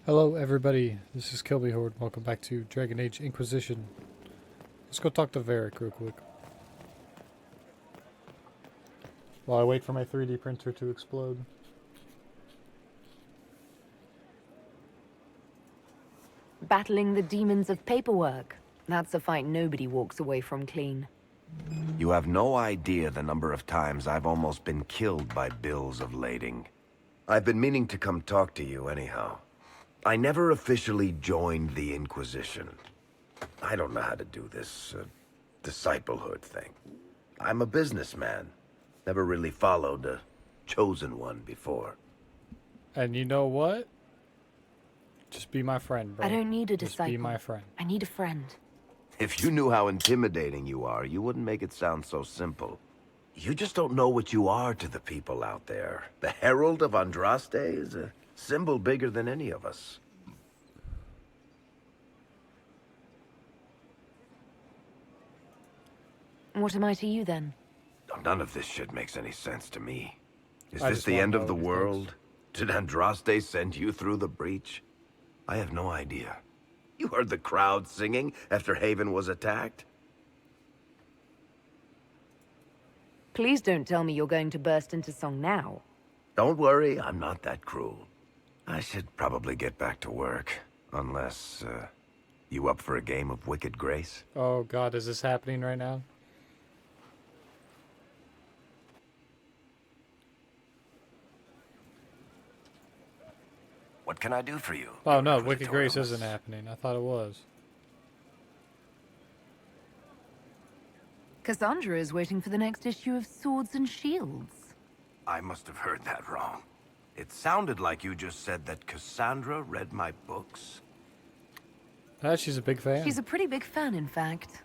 Hello, everybody. This is Kilby Horde. Welcome back to Dragon Age Inquisition. Let's go talk to Varric real quick. While I wait for my 3D printer to explode. Battling the demons of paperwork. That's a fight nobody walks away from clean. You have no idea the number of times I've almost been killed by bills of lading. I've been meaning to come talk to you anyhow. I never officially joined the Inquisition. I don't know how to do this disciplehood thing. I'm a businessman. Never really followed a chosen one before. And you know what? Just be my friend, bro. I don't need a Just disciple. be my friend. I need a friend. If you knew how intimidating you are, you wouldn't make it sound so simple. You just don't know what you are to the people out there. The Herald of Andraste is a symbol bigger than any of us. What am I to you then? None of this shit makes any sense to me. Is I this just the wanna end of know the these world? Did Andraste send you through the breach? I have no idea. You heard the crowd singing after Haven was attacked? Please don't tell me you're going to burst into song now. Don't worry, I'm not that cruel. I should probably get back to work. Unless, you up for a game of Wicked Grace? Oh god, is this happening right now? What can I do for you? Oh no, Wicked Grace isn't happening. I thought it was. Cassandra is waiting for the next issue of Swords and Shields. I must have heard that wrong. It sounded like you just said that Cassandra read my books. She's a big fan. She's a pretty big fan, in fact.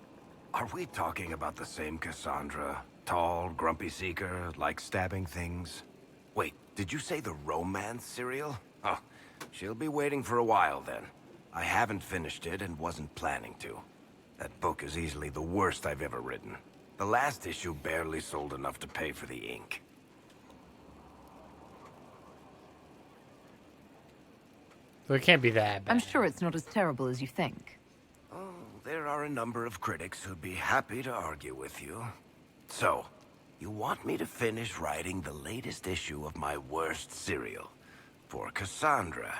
Are we talking about the same Cassandra? Tall, grumpy seeker, like stabbing things? Wait, did you say the romance serial? Oh, she'll be waiting for a while then. I haven't finished it and wasn't planning to. That book is easily the worst I've ever written. The last issue barely sold enough to pay for the ink. So it can't be that bad. I'm sure it's not as terrible as you think. Oh, there are a number of critics who'd be happy to argue with you. So, you want me to finish writing the latest issue of my worst serial for Cassandra?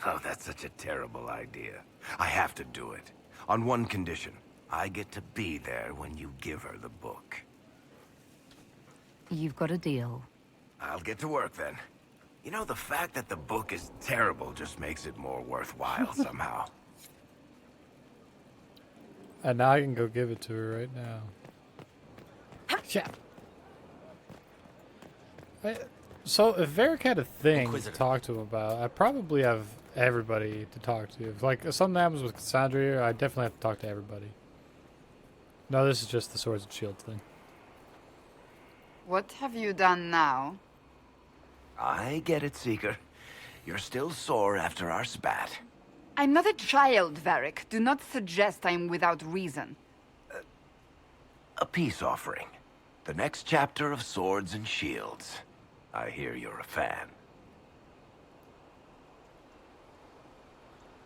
Oh, that's such a terrible idea. I have to do it. On one condition. I get to be there when you give her the book. You've got a deal. I'll get to work then. You know, the fact that the book is terrible just makes it more worthwhile somehow. And now I can go give it to her right now. Yeah. So if Varric had a thing to talk to him about, I probably have everybody to talk to. If like something happens with Cassandra, I definitely have to talk to everybody. No, this is just the Swords and Shields thing. What have you done now? I get it, Seeker. You're still sore after our spat. I'm not a child, Varric. Do not suggest I'm without reason. A peace offering. The next chapter of Swords and Shields. I hear you're a fan.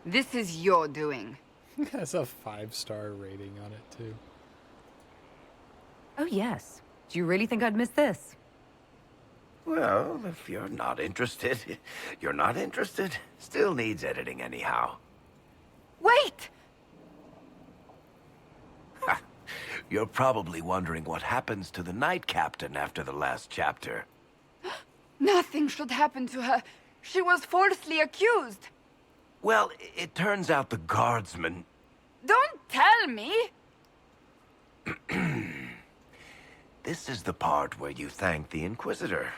This is your doing. It has a 5-star rating on it too. Oh, yes. Do you really think I'd miss this? Well, if you're not interested, you're not interested. Still needs editing anyhow. Wait! You're probably wondering what happens to the Knight Captain after the last chapter. Nothing should happen to her. She was falsely accused. Well, it turns out the guardsman... Don't tell me! This is the part where you thank the Inquisitor.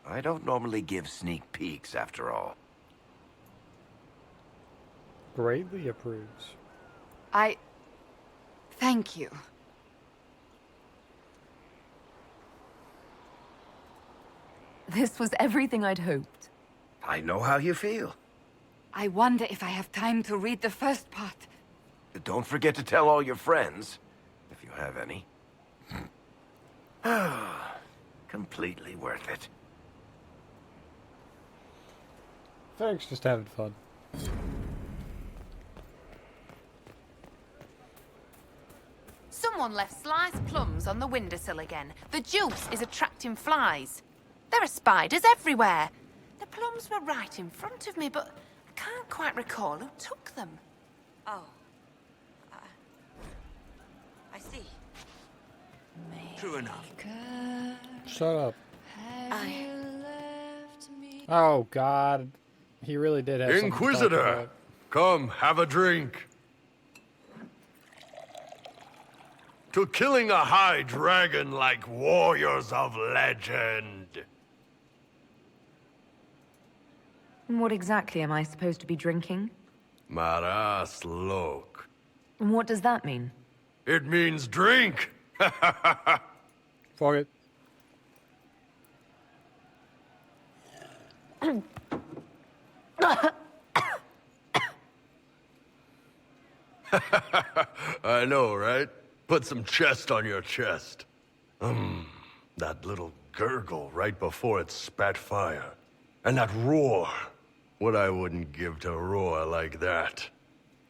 I don't normally give sneak peeks, after all. Greatly approves. Thank you. This was everything I'd hoped. I know how you feel. I wonder if I have time to read the first part. Don't forget to tell all your friends, if you have any. Completely worth it. Varric's just having fun. Someone left sliced plums on the windowsill again. The juice is attracting flies. There are spiders everywhere. The plums were right in front of me, but I can't quite recall who took them. Oh. I see. True enough. Shut up. I... Oh, God. He really did have something to talk Inquisitor, about. come, have a drink. To killing a high dragon like warriors of legend. What exactly am I supposed to be drinking? Maras lok. And what does that mean? It means drink. Fuck it. I know, right? Put some chest on your chest. That little gurgle right before it spat fire. And that roar. What I wouldn't give to roar like that.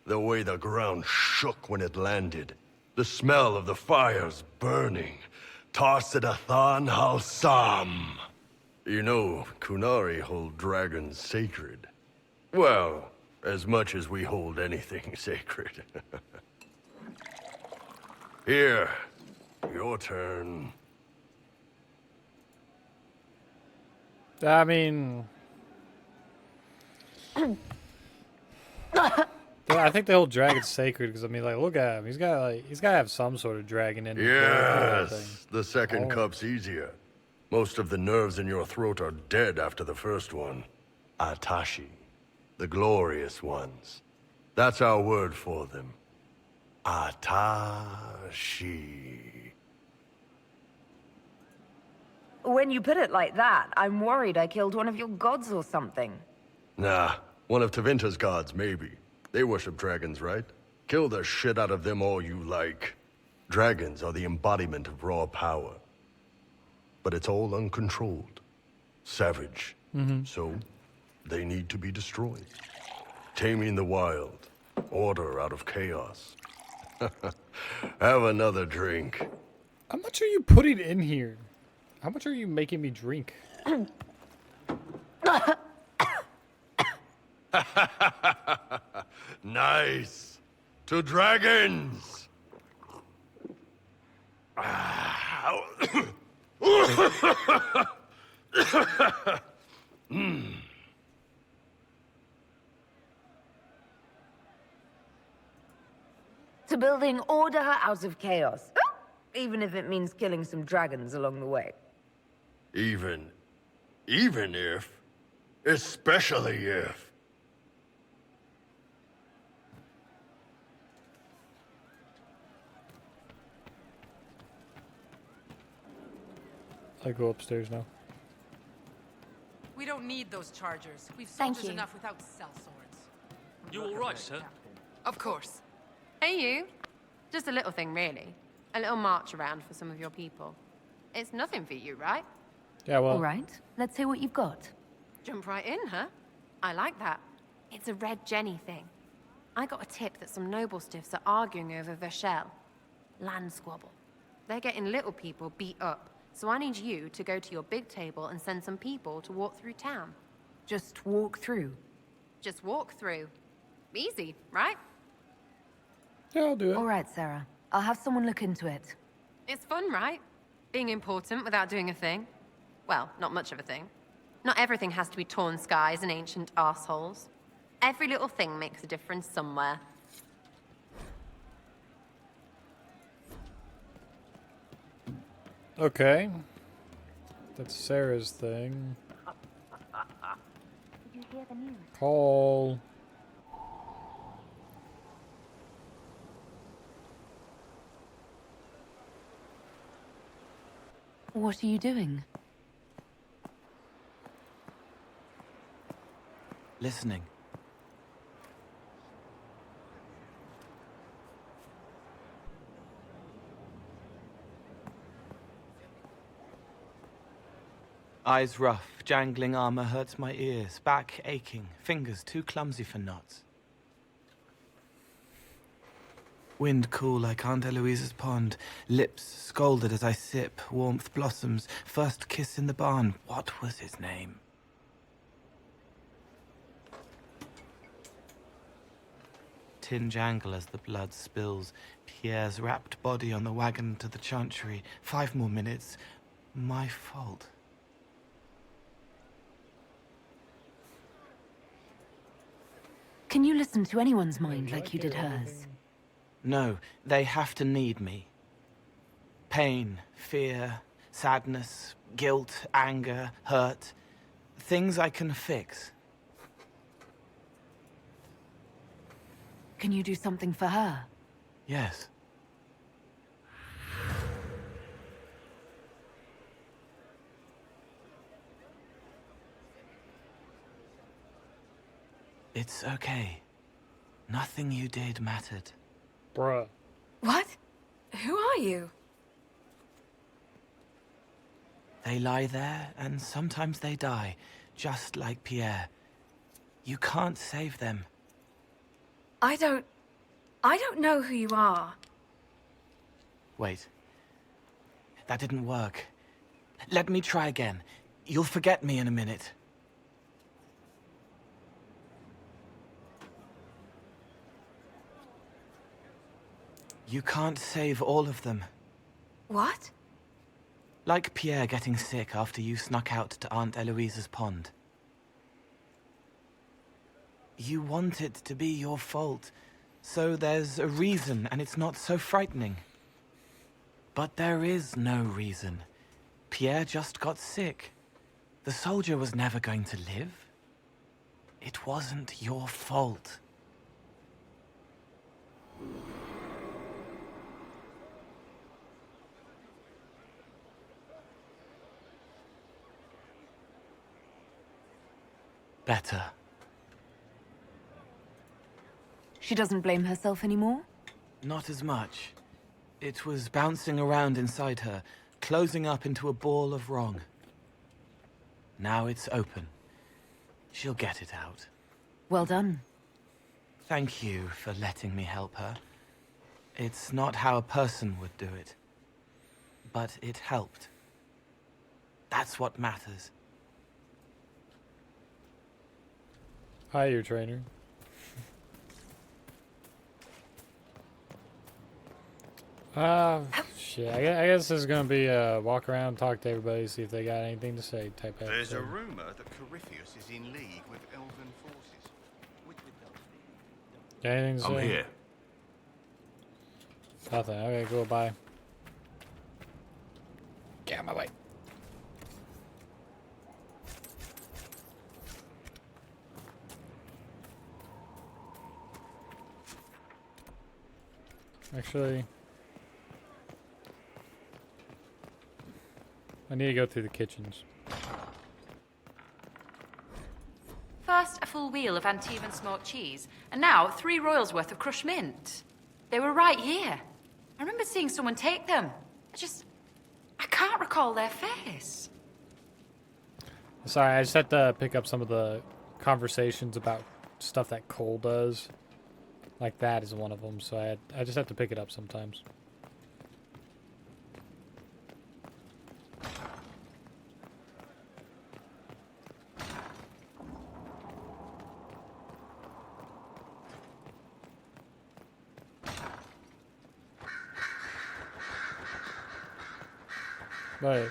The way the ground shook when it landed. The smell of the fires burning. Tarsidathan Halsam. You know, Kunari hold dragons sacred. Well, as much as we hold anything sacred. Here, your turn. I mean... I think the whole dragon's sacred because I mean, like, look at him. He's got to have some sort of dragon in him. Yes, the second Oh. cup's easier. Most of the nerves in your throat are dead after the first one. Atashi, the glorious ones. That's our word for them. Atashi. When you put it like that, I'm worried I killed one of your gods or something. Nah, one of Tevinter's gods, maybe. They worship dragons, right? Kill the shit out of them all you like. Dragons are the embodiment of raw power. But it's all uncontrolled. Savage. So, they need to be destroyed. Taming the wild. Order out of chaos. Have another drink. How much are you putting in here? How much are you making me drink? Nice. To dragons. To building order out of chaos. Even if it means killing some dragons along the way. Even if, especially if. I go upstairs now. We don't need those chargers. We've Thank soldiers you. enough without cell swords. You all right, sir? Of course. Hey, you. Just a little thing, really. A little march around for some of your people. It's nothing for you, right? Yeah, well, All right, let's hear what you've got. Jump right in, huh? I like that. It's a Red Jenny thing. I got a tip that some noble stiffs are arguing over Vashel. Land squabble. They're getting little people beat up, so I need you to go to your big table and send some people to walk through town. Just walk through. Just walk through. Easy, right? yeah, I'll do it. All right, Sarah. I'll have someone look into it. It's fun, right? Being important without doing a thing. Well, not much of a thing. Not everything has to be torn skies and ancient arseholes. Every little thing makes a difference somewhere. Okay. That's Sarah's thing. Call. What are you doing? Listening. Eyes rough, Stiff, jangling armor hurts my ears, back aching, fingers too clumsy for knots. Wind cool like Aunt Eloise's pond, lips scalded as I sip, warmth blossoms, first kiss in the barn. What was his name? Tin jangle as the blood spills, Pierre's wrapped body on the wagon to the chantry. 5 more minutes. My fault. Can you listen to anyone's mind like you did hers? No, they have to need me. Pain, fear, sadness, guilt, anger, hurt. Things I can fix. Can you do something for her? Yes. It's okay. Nothing you did mattered. Bruh. What? Who are you? They lie there, and sometimes they die, just like Pierre. You can't save them. I don't know who you are. Wait. That didn't work. Let me try again. You'll forget me in a minute. You can't save all of them. What? Like Pierre getting sick after you snuck out to Aunt Eloise's pond. You want it to be your fault, so there's a reason and it's not so frightening. But there is no reason. Pierre just got sick. The soldier was never going to live. It wasn't your fault. Better. She doesn't blame herself anymore? Not as much. It was bouncing around inside her, closing up into a ball of wrong. Now it's open. She'll get it out. Well done. Thank you for letting me help her. It's not how a person would do it. But it helped. That's what matters. Hi, your trainer. Shit. I guess there's gonna be a walk around, talk to everybody, see if they got anything to say type episode. There's a rumor that Corypheus is in league with elven forces. Got anything to say? I'm here. Nothing. Okay, cool. Bye. Get out of my way. Actually, I need to go through the kitchens. First, a full wheel of Antivan smoked cheese, and now 3 royals worth of crushed mint. They were right here. I remember seeing someone take them. I can't recall their face. Sorry, I just had to pick up some of the conversations about stuff that Cole does. Like that is one of them, so I just have to pick it up sometimes. Wait,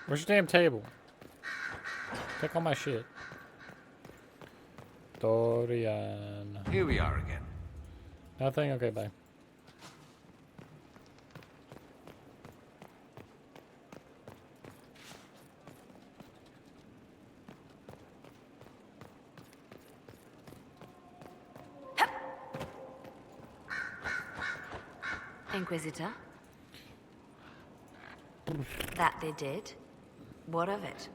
where's your damn table? Take all my shit. Dorian. Here we are again. Nothing? Okay, bye. Inquisitor? That they did? What of it?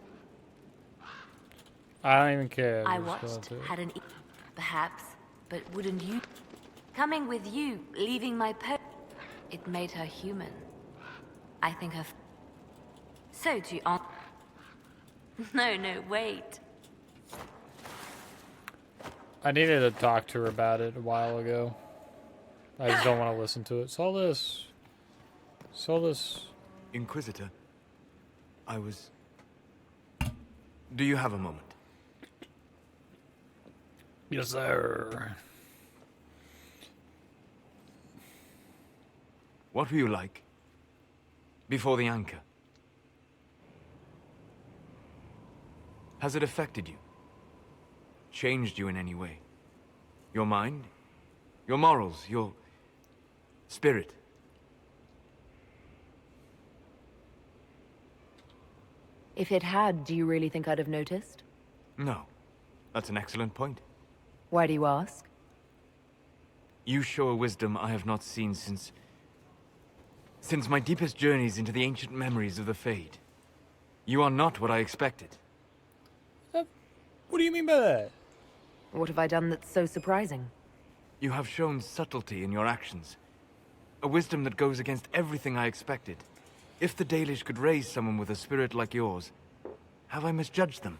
I don't even care. I Just go watched, to it. had an perhaps, but wouldn't you? Coming with you, leaving my it made her human. I think her so to No, wait. I needed to talk to her about it a while ago. I just don't want to listen to it. Solus. Inquisitor, Do you have a moment? Yes, sir. What were you like before the anchor? Has it affected you? Changed you in any way? Your mind? Your morals? Your spirit? If it had, do you really think I'd have noticed? No. That's an excellent point. Why do you ask? You show a wisdom I have not seen since my deepest journeys into the ancient memories of the Fade. You are not what I expected. What do you mean by that? What have I done that's so surprising? You have shown subtlety in your actions. A wisdom that goes against everything I expected. If the Dalish could raise someone with a spirit like yours, have I misjudged them?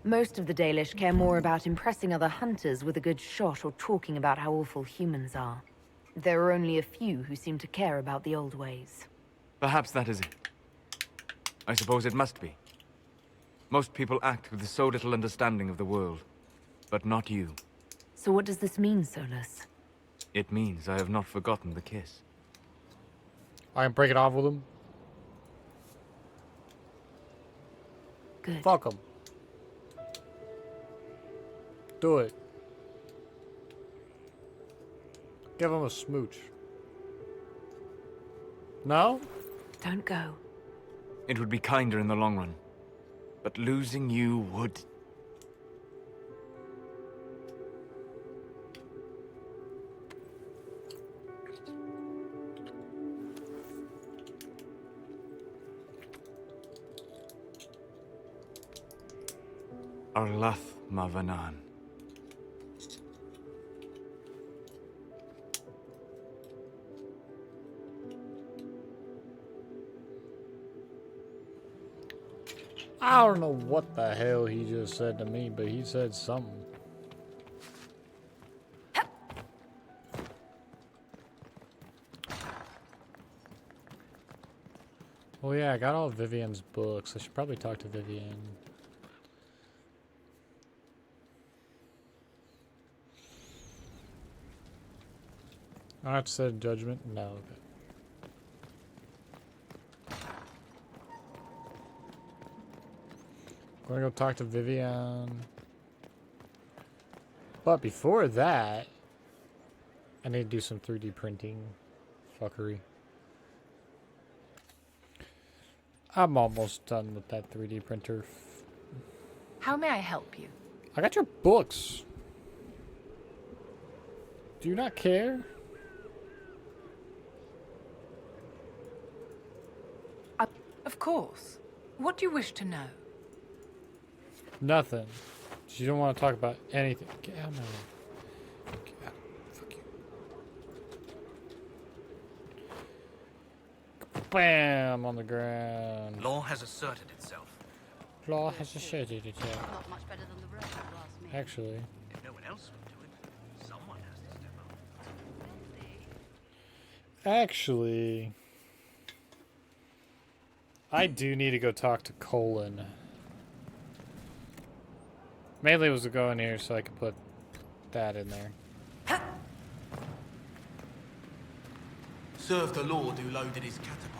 Most of the Dalish care more about impressing other hunters with a good shot or talking about how awful humans are. There are only a few who seem to care about the old ways. Perhaps that is it. I suppose it must be. Most people act with so little understanding of the world, but not you. So what does this mean, Solus? It means I have not forgotten the kiss. I can break it off with him. Good. Fuck him. Do it. Give him a smooch. No? Don't go. It would be kinder in the long run. But losing you would... Arlath Mavanan. I don't know what the hell he just said to me, but he said something. Oh yeah, I got all Vivian's books. I should probably talk to Vivian. I have to set a judgment? No. Okay. I'm gonna go talk to Vivian. But before that, I need to do some 3D printing fuckery. I'm almost done with that 3D printer. How may I help you? I got your books. Do you not care? Of course. What do you wish to know? Nothing. You don't want to talk about anything. Get out of my way. Get out. Fuck you. Bam! On the ground. Law has asserted itself. Law has asserted itself. Not much better than the rest, if you ask me. Actually. If no one else will do it, someone has to step up. Actually. I do need to go talk to Colin. Mainly it was to go in here so I could put that in there. Serve the Lord who loaded his catapult.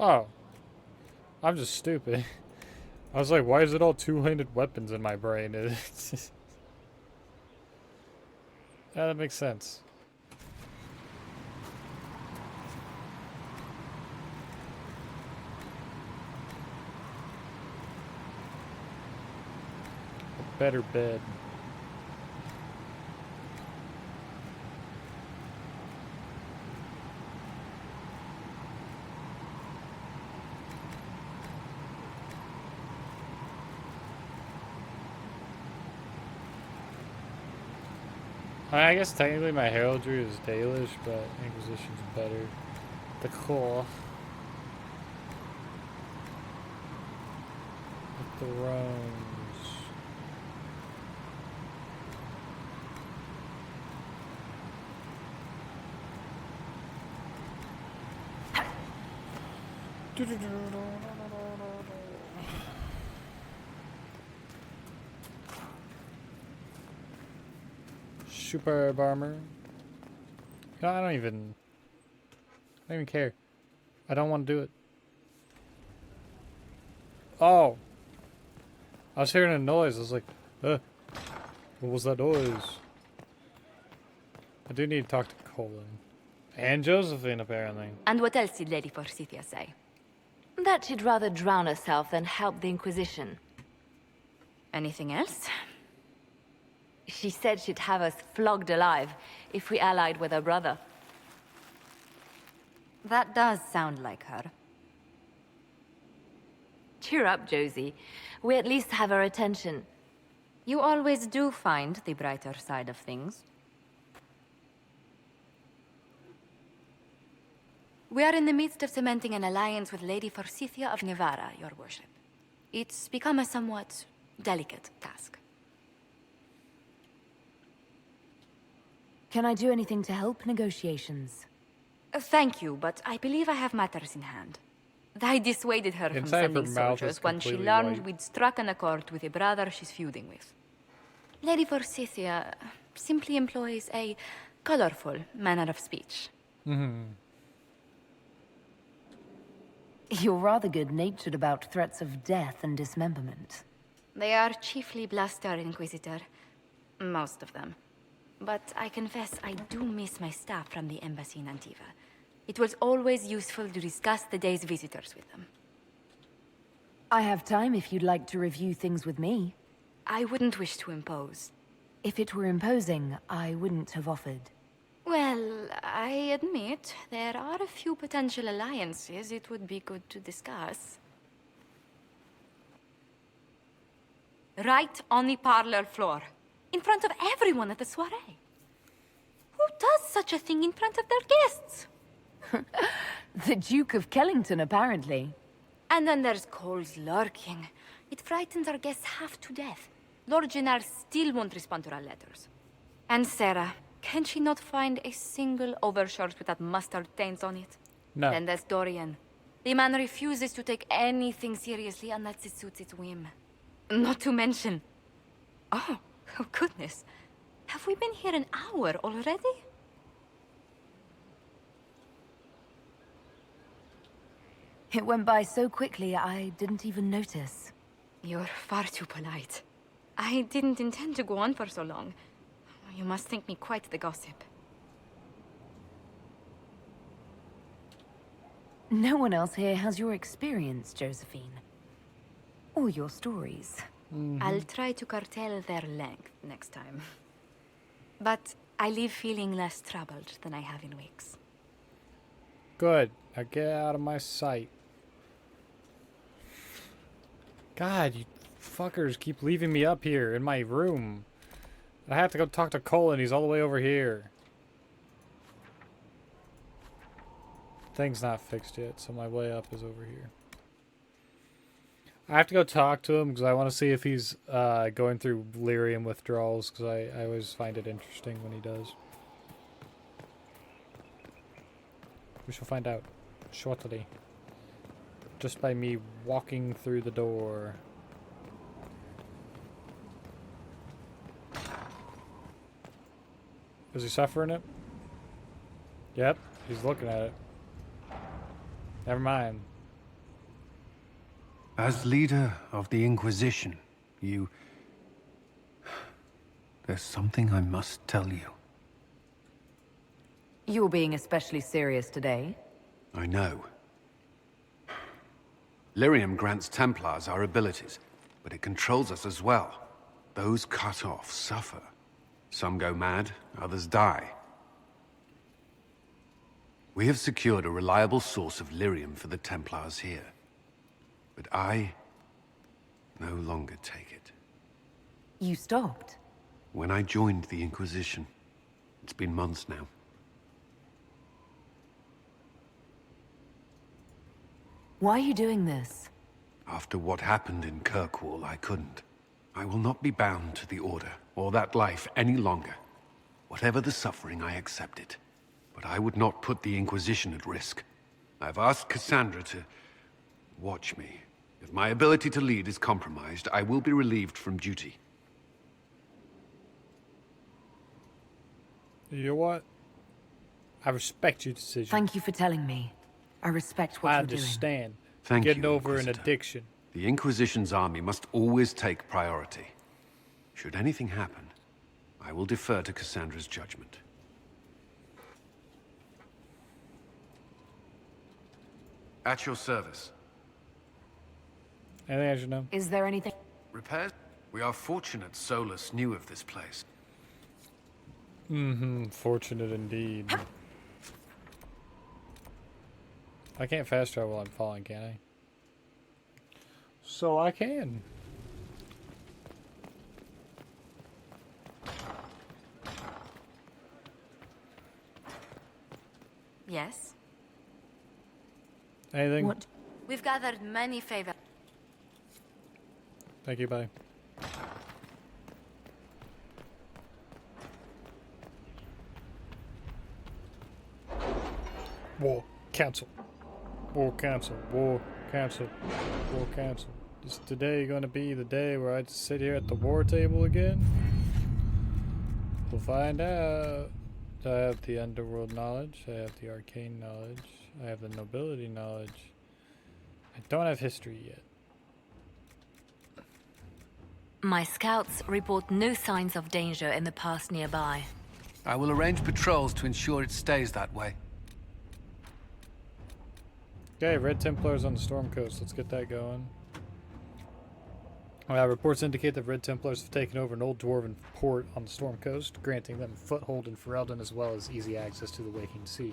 Oh. I'm just stupid. I was like, why is it all two-handed weapons in my brain? It's just... Yeah, that makes sense. A better bed. I guess technically my heraldry is Dalish, but Inquisition's better. The core. The thrones. Super armor. No, I don't even care. I don't want to do it. Oh. I was hearing a noise. I was like, what was that noise? I do need to talk to Colin. And Josephine, apparently. And what else did Lady Forsythia say? That she'd rather drown herself than help the Inquisition. Anything else? She said she'd have us flogged alive if we allied with her brother. That does sound like her. Cheer up, Josie. We at least have her attention. You always do find the brighter side of things. We are in the midst of cementing an alliance with Lady Forsythia of Navarra, your worship. It's become a somewhat delicate task. Can I do anything to help negotiations? Thank you, but I believe I have matters in hand. I dissuaded her from Inside of her sending mouth is soldiers when she completely learned white. we'd struck an accord with a brother she's feuding with. Lady Forsythia simply employs a colorful manner of speech. You're rather good-natured about threats of death and dismemberment. They are chiefly bluster, Inquisitor. Most of them. But I confess I do miss my staff from the embassy in Antiva. It was always useful to discuss the day's visitors with them. I have time if you'd like to review things with me. I wouldn't wish to impose. If it were imposing, I wouldn't have offered. Well, I admit there are a few potential alliances it would be good to discuss. Right on the parlor floor, in front of everyone at the soiree. Who does such a thing in front of their guests? The Duke of Kellington, apparently. And then there's Cole's lurking. It frightens our guests half to death. Lord Gennard still won't respond to our letters. And Sarah, can she not find a single overshirt with that mustard taint on it? No. Then there's Dorian. The man refuses to take anything seriously unless it suits its whim. Not to mention... Oh goodness. Have we been here an hour already? It went by so quickly, I didn't even notice. You're far too polite. I didn't intend to go on for so long. You must think me quite the gossip. No one else here has your experience, Josephine. Or your stories. I'll try to curtail their length next time. But I leave feeling less troubled than I have in weeks. Good. Now get out of my sight. God, you fuckers keep leaving me up here in my room. I have to go talk to Colin. He's all the way over here. Thing's not fixed yet, so my way up is over here. I have to go talk to him because I want to see if he's going through lyrium withdrawals, because I always find it interesting when he does. We shall find out shortly. Just by me walking through the door. Is he suffering it? Yep, he's looking at it. Never mind. As leader of the Inquisition, you... There's something I must tell you. You're being especially serious today. I know. Lyrium grants Templars our abilities, but it controls us as well. Those cut off suffer. Some go mad, others die. We have secured a reliable source of lyrium for the Templars here. But I no longer take it. You stopped? When I joined the Inquisition, It's been months now. Why are you doing this? After what happened in Kirkwall, I couldn't. I will not be bound to the Order, or that life any longer. Whatever the suffering, I accept it. But I would not put the Inquisition at risk. I've asked Cassandra to watch me. If my ability to lead is compromised, I will be relieved from duty. You know what? I respect your decision. Thank you for telling me. I respect what I you're doing. understand. Thank Getting you, over an Inquisitor. addiction. The Inquisition's army must always take priority. Should anything happen, I will defer to Cassandra's judgment. At your service. Anything I should know? Is there anything? Repairs? We are fortunate Solus knew of this place. Mm-hmm. Fortunate indeed. I can't fast travel while I'm falling, can I? So I can. Yes? Anything? What? We've gathered many favors. Thank you, bye. War, cancel. War, cancel. War, cancel. War, cancel. Is today going to be the day where I just sit here at the war table again? We'll find out. I have the underworld knowledge. I have the arcane knowledge. I have the nobility knowledge. I don't have history yet. My scouts report no signs of danger in the pass nearby. I will arrange patrols to ensure it stays that way. Okay, Red Templars on the Storm Coast. Let's get that going. Reports indicate that Red Templars have taken over an old dwarven port on the Storm Coast, granting them a foothold in Ferelden as well as easy access to the Waking Sea.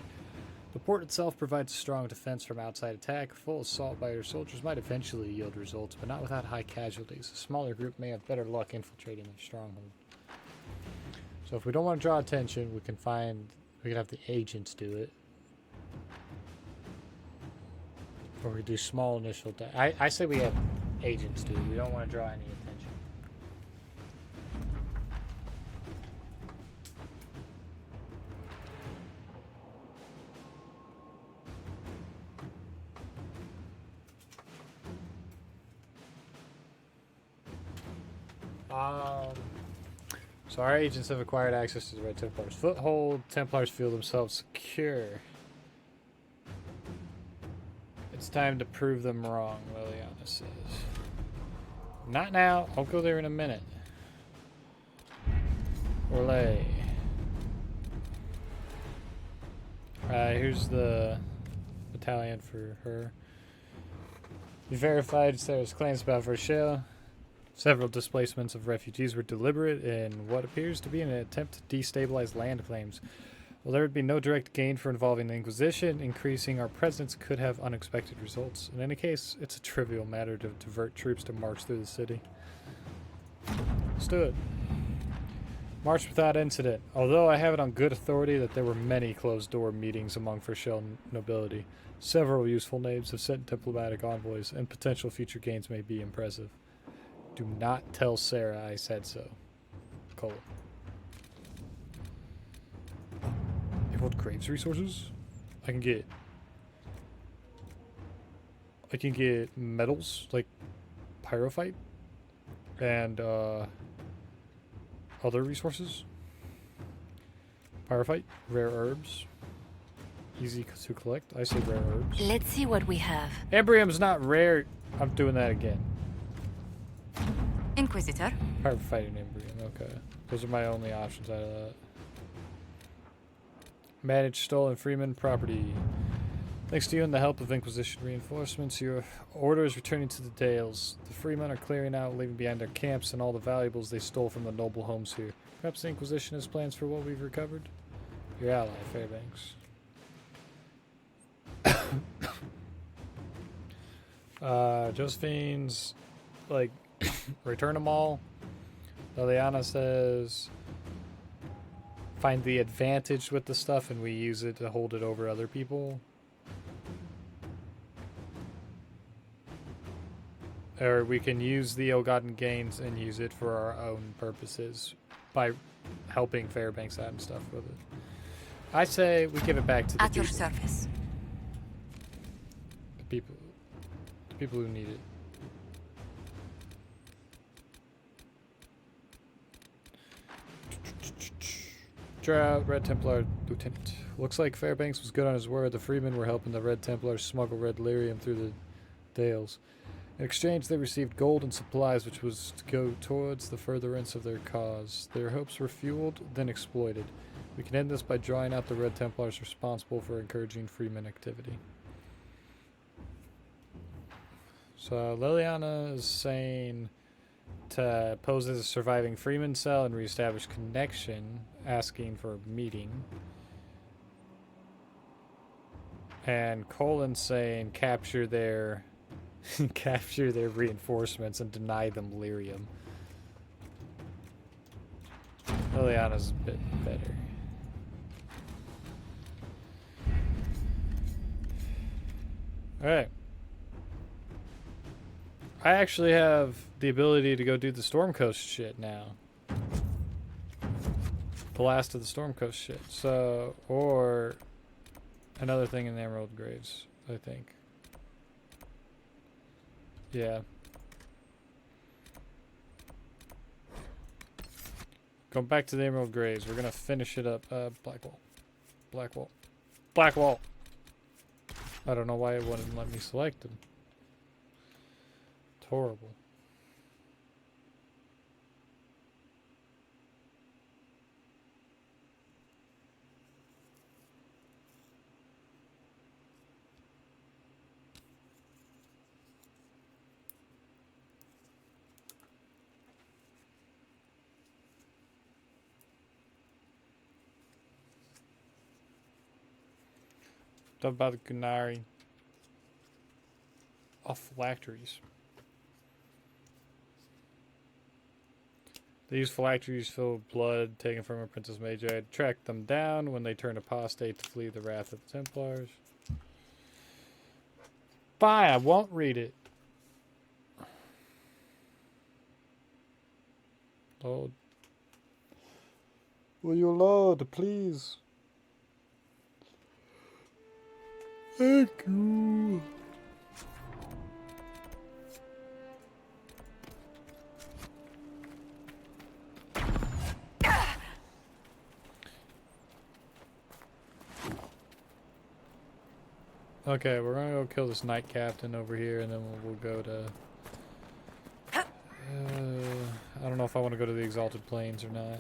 The port itself provides a strong defense from outside attack. Full assault by your soldiers might eventually yield results, but not without high casualties. A smaller group may have better luck infiltrating their stronghold. So if we don't want to draw attention, we can have the agents do it. Or we do small initial I say we have agents do it. We don't want to draw any attention. So our agents have acquired access to the Red Templars' foothold. Templars feel themselves secure. It's time to prove them wrong, Liliana says. Not now. I'll go there in a minute. Orlais. Here's the battalion for her. We verified Sarah's claims about Rochelle. Several displacements of refugees were deliberate in what appears to be an attempt to destabilize land claims. While there would be no direct gain for involving the Inquisition, increasing our presence could have unexpected results. In any case, it's a trivial matter to divert troops to march through the city. Let's do it. March without incident. Although I have it on good authority that there were many closed-door meetings among Fershel nobility, several useful names have sent diplomatic envoys, and potential future gains may be impressive. Do not tell Sarah I said so. Cole. What craves resources? I can get metals like pyrophyte and other resources. Pyrophyte, rare herbs, easy to collect. I say rare herbs. Let's see what we have. Embrium's not rare. I'm doing that again. Inquisitor. Pyrophyte and Embrium. Okay, those are my only options out of that. Manage stolen Freeman property. Thanks to you and the help of Inquisition reinforcements, your order is returning to the Dales. The Freemen are clearing out, leaving behind their camps and all the valuables they stole from the noble homes here. Perhaps the Inquisition has plans for what we've recovered? Your ally, Fairbanks. Josephine's, return them all. Liliana says... find the advantage with the stuff and we use it to hold it over other people. Or we can use the ill-gotten gains and use it for our own purposes by helping Fairbanks out and stuff with it. I say we give it back to the At your people. service. The people who need it. Drought, Red Templar Lieutenant. Looks like Fairbanks was good on his word. The freemen were helping the Red Templars smuggle red lyrium through the Dales. In exchange, they received gold and supplies, which was to go towards the furtherance of their cause. Their hopes were fueled, then exploited. We can end this by drawing out the Red Templars responsible for encouraging freeman activity. So Liliana is saying to pose as a surviving freeman cell and reestablish connection, asking for a meeting. And Colin's saying capture their capture their reinforcements and deny them lyrium. Liliana's a bit better. Alright. I actually have the ability to go do the Stormcoast shit now. The last of the Stormcoast shit. So, or another thing in the Emerald Graves, I think. Yeah. Going back to the Emerald Graves. We're gonna finish it up. Blackwall. Blackwall. Blackwall! I don't know why it wouldn't let me select them. It's horrible. Stuff about the Gunari. Off phylacteries. These phylacteries filled with blood taken from a Princess Magi tracked them down when they turned apostate to flee the wrath of the Templars. Fine, I won't read it. Lord. Will you Lord, please? Thank you. Okay, we're gonna go kill this Knight Captain over here, and then we'll go to... I don't know if I want to go to the Exalted Plains or not.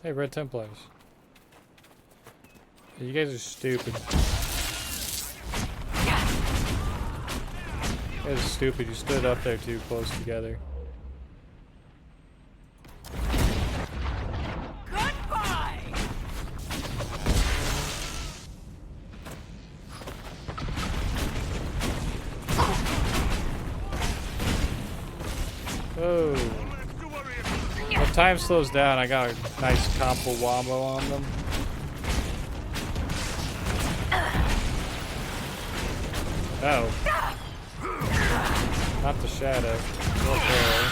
Hey, Red Templars. You guys are stupid. You guys are stupid. You stood up there too close together. Goodbye! Oh. When time slows down, I got a nice combo wombo on them. Oh. Not the shadow. Okay.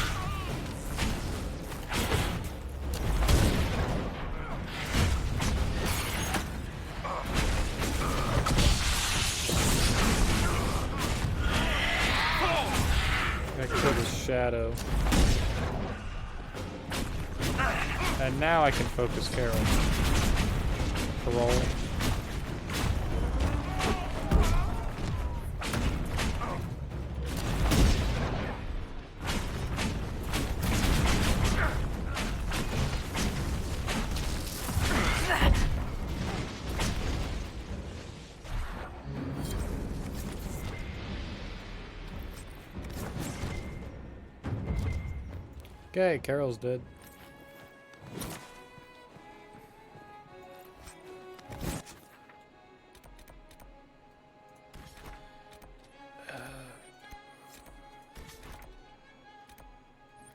I killed the shadow. And now I can focus Carol. Parole. Okay, Carol's dead. I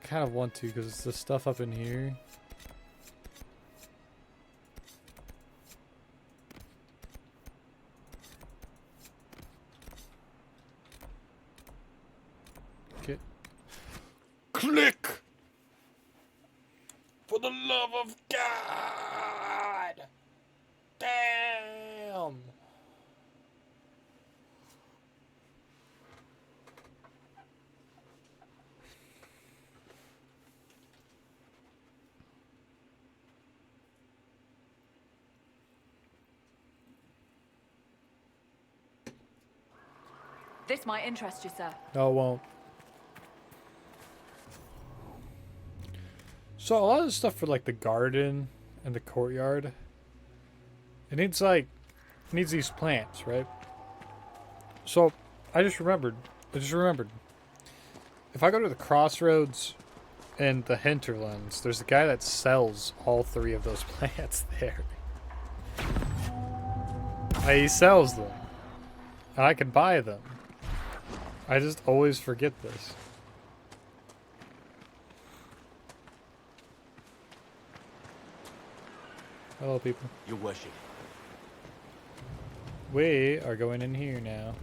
kind of want to because it's the stuff up in here. Click! For the love of God! Damn! This might interest you, sir. No, it won't. So a lot of the stuff for like the garden and the courtyard, it needs these plants, right? So I just remembered. If I go to the crossroads and the hinterlands, there's a guy that sells all 3 of those plants there. He sells them. And I can buy them. I just always forget this. Hello, people. Your worship. We are going in here now.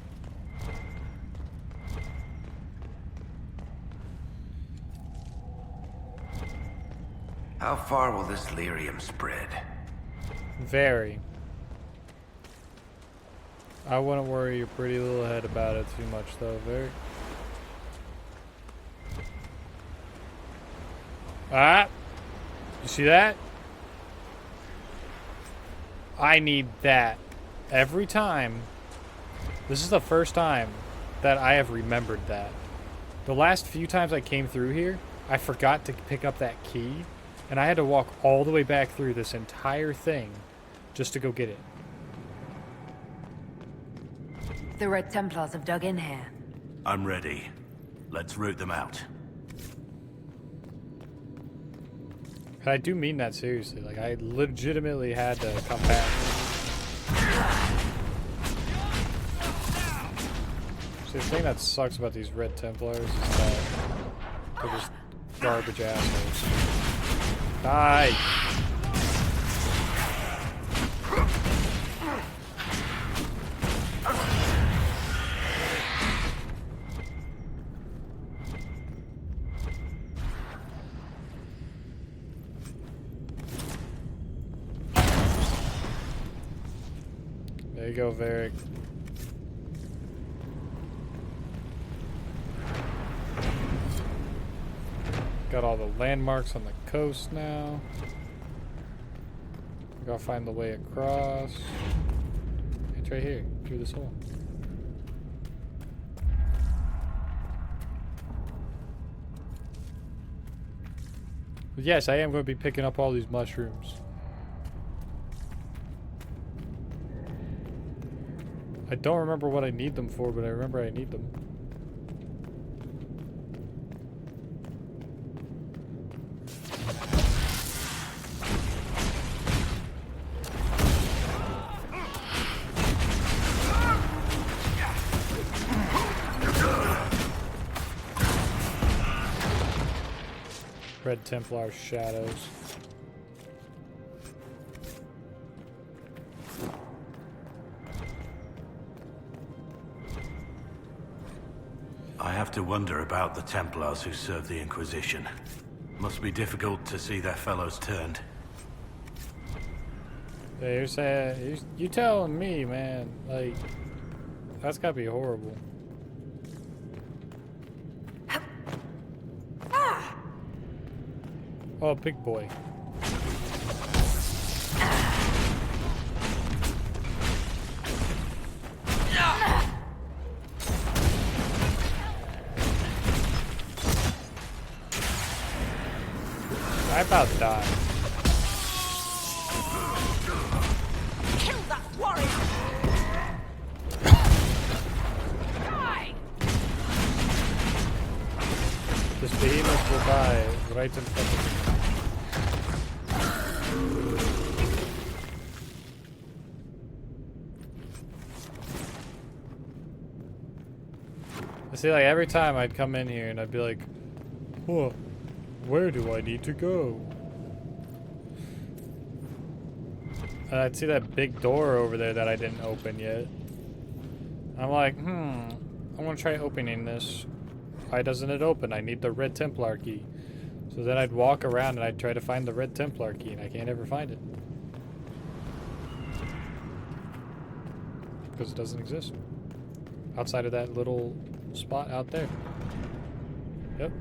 How far will this lyrium spread? Very. I wouldn't worry your pretty little head about it too much, though, Very. Ah! You see that? I need that. Every time. This is the first time that I have remembered that. The last few times I came through here, I forgot to pick up that key, and I had to walk all the way back through this entire thing just to go get it. The Red Templars have dug in here. I'm ready. Let's root them out. And I do mean that seriously. Like, I legitimately had to come back. See, the thing that sucks about these Red Templars is that they're just garbage assholes. Die! There you go, Varric. Got all the landmarks on the coast now. We gotta find the way across. It's right here, through this hole. But yes, I am going to be picking up all these mushrooms. I don't remember what I need them for, but I remember I need them. Red Templar shadows. I have to wonder about the Templars who served the Inquisition. Must be difficult to see their fellows turned. Yeah, you're saying, you telling me, man, like, that's gotta be horrible. Oh, big boy. I about died. Kill that warrior! This behemoth will die right in front of me. I see, like, every time I'd come in here and I'd be like, whoa, where do I need to go? And I'd see that big door over there that I didn't open yet. I'm like, I want to try opening this. Why doesn't it open? I need the Red Templar key. So then I'd walk around and I'd try to find the Red Templar key, and I can't ever find it. Because it doesn't exist. Outside of that little spot out there. Yep.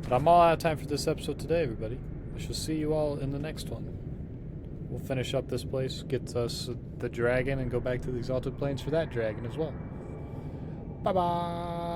But I'm all out of time for this episode today, everybody. I shall see you all in the next one. We'll finish up this place, get us the dragon, and go back to the Exalted Plains for that dragon as well. Bye-bye!